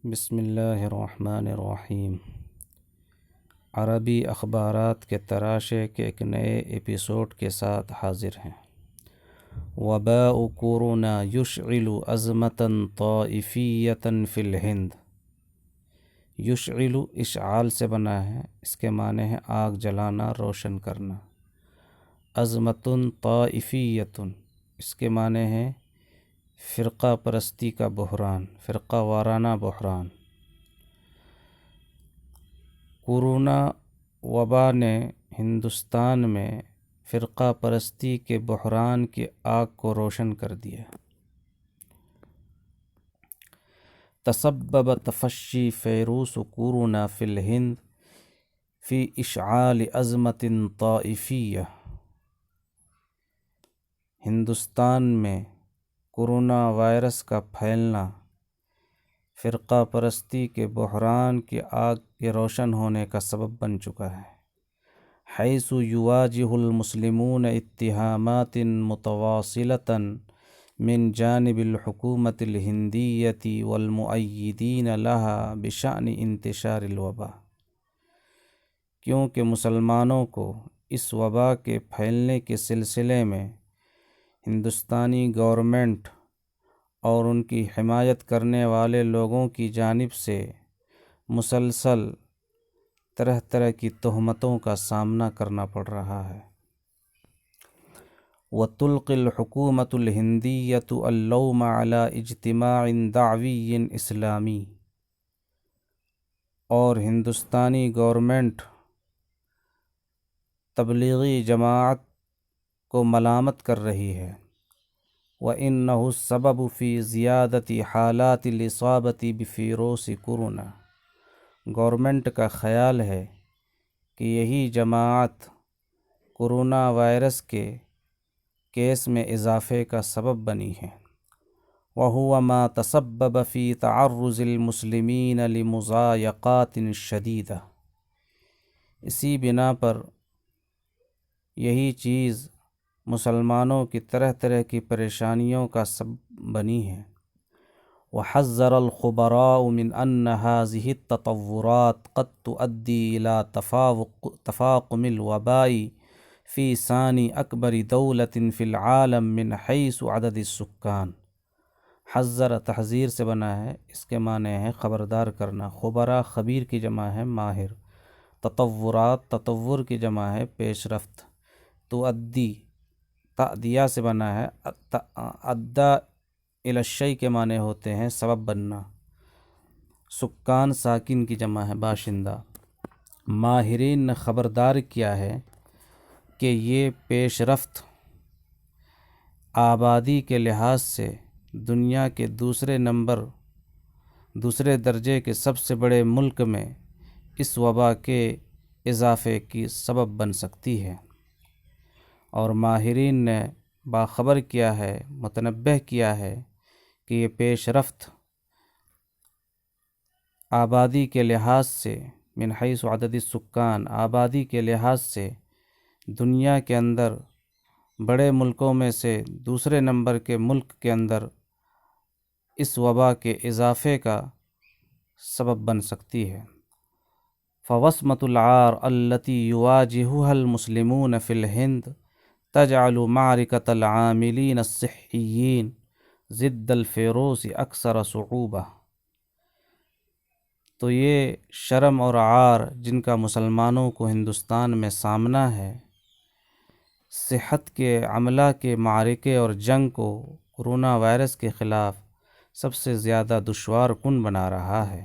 بسم اللہ الرحمن الرحیم۔ عربی اخبارات کے تراشے کے ایک نئے ایپیسوڈ کے ساتھ حاضر ہیں۔ وباء کورونا یشعل ازمة طائفیة فی الہند۔ یشعل اشعال سے بنا ہے، اس کے معنی ہے آگ جلانا، روشن کرنا۔ ازمة طائفیة، اس کے معنی ہے فرقہ پرستی کا بحران، فرقہ وارانہ بحران۔ کورونا وبا نے ہندوستان میں فرقہ پرستی کے بحران کی آگ کو روشن کر دیا۔ تسبب تفشی ویروس کورونا فی الہند فی اشعال ازمة طائفیہ۔ ہندوستان میں کورونا وائرس کا پھیلنا فرقہ پرستی کے بحران کی آگ کے روشن ہونے کا سبب بن چکا ہے، حیث یواجہ المسلمون اتہامات متواصلة من جانب الحکومت الہندیۃ والمؤیدین لها بشأن انتشار الوبا، کیونکہ مسلمانوں کو اس وبا کے پھیلنے کے سلسلے میں ہندوستانی گورنمنٹ اور ان کی حمایت کرنے والے لوگوں کی جانب سے مسلسل طرح طرح کی تہمتوں کا سامنا کرنا پڑ رہا ہے۔ وتلقي الحکومت الہندیۃ اللوم على اجتماع دعوی اسلامی، اور ہندوستانی گورنمنٹ تبلیغی جماعت کو ملامت کر رہی ہے۔ وَإِنَّهُ السَّبَبُ فِي زِيَادَةِ حالات الإصابة بفیروس کورونا، گورنمنٹ کا خیال ہے کہ یہی جماعت کورونا وائرس کے کیس میں اضافے کا سبب بنی ہے۔ وَهُوَ مَا تَسَبَّبَ فِي تَعَرُّضِ الْمُسْلِمِينَ لِمُضَايَقَاتٍ شَدِيدَةٍ، اسی بنا پر یہی چیز مسلمانوں کی طرح طرح کی پریشانیوں کا سبب بنی ہے۔ وحذر الخبراء من أن هذه التطورات قد تؤدي إلى تفاقم الوباء في ثاني أكبر دولة في العالم من حيث عدد السكان۔ حذر تحذیر سے بنا ہے، اس کے معنی ہے خبردار کرنا۔ خبراء خبیر کی جمع ہے ماہر، تطورات تطور کی جمع ہے پیش رفت۔ تؤدی تأدیہ سے بنا ہے، ادا الی الشیء کے معنی ہوتے ہیں سبب بننا۔ سکان ساکن کی جمع ہے باشندہ۔ ماہرین نے خبردار کیا ہے کہ یہ پیش رفت آبادی کے لحاظ سے دنیا کے دوسرے درجے کے سب سے بڑے ملک میں اس وبا کے اضافے کی سبب بن سکتی ہے، اور ماہرین نے باخبر کیا ہے، متنبہ کیا ہے کہ یہ پیش رفت آبادی کے لحاظ سے من حیث عدد السکان، آبادی کے لحاظ سے دنیا کے اندر بڑے ملکوں میں سے دوسرے نمبر کے ملک کے اندر اس وبا کے اضافے کا سبب بن سکتی ہے۔ فوسمة العار التي يواجهها المسلمون في الهند تجعل معركة العاملين الصحيين ضد الفیروس اکثر صعوبہ، تو یہ شرم اور عار جن کا مسلمانوں کو ہندوستان میں سامنا ہے، صحت کے عملہ کے معرکے اور جنگ کو کورونا وائرس کے خلاف سب سے زیادہ دشوار کن بنا رہا ہے۔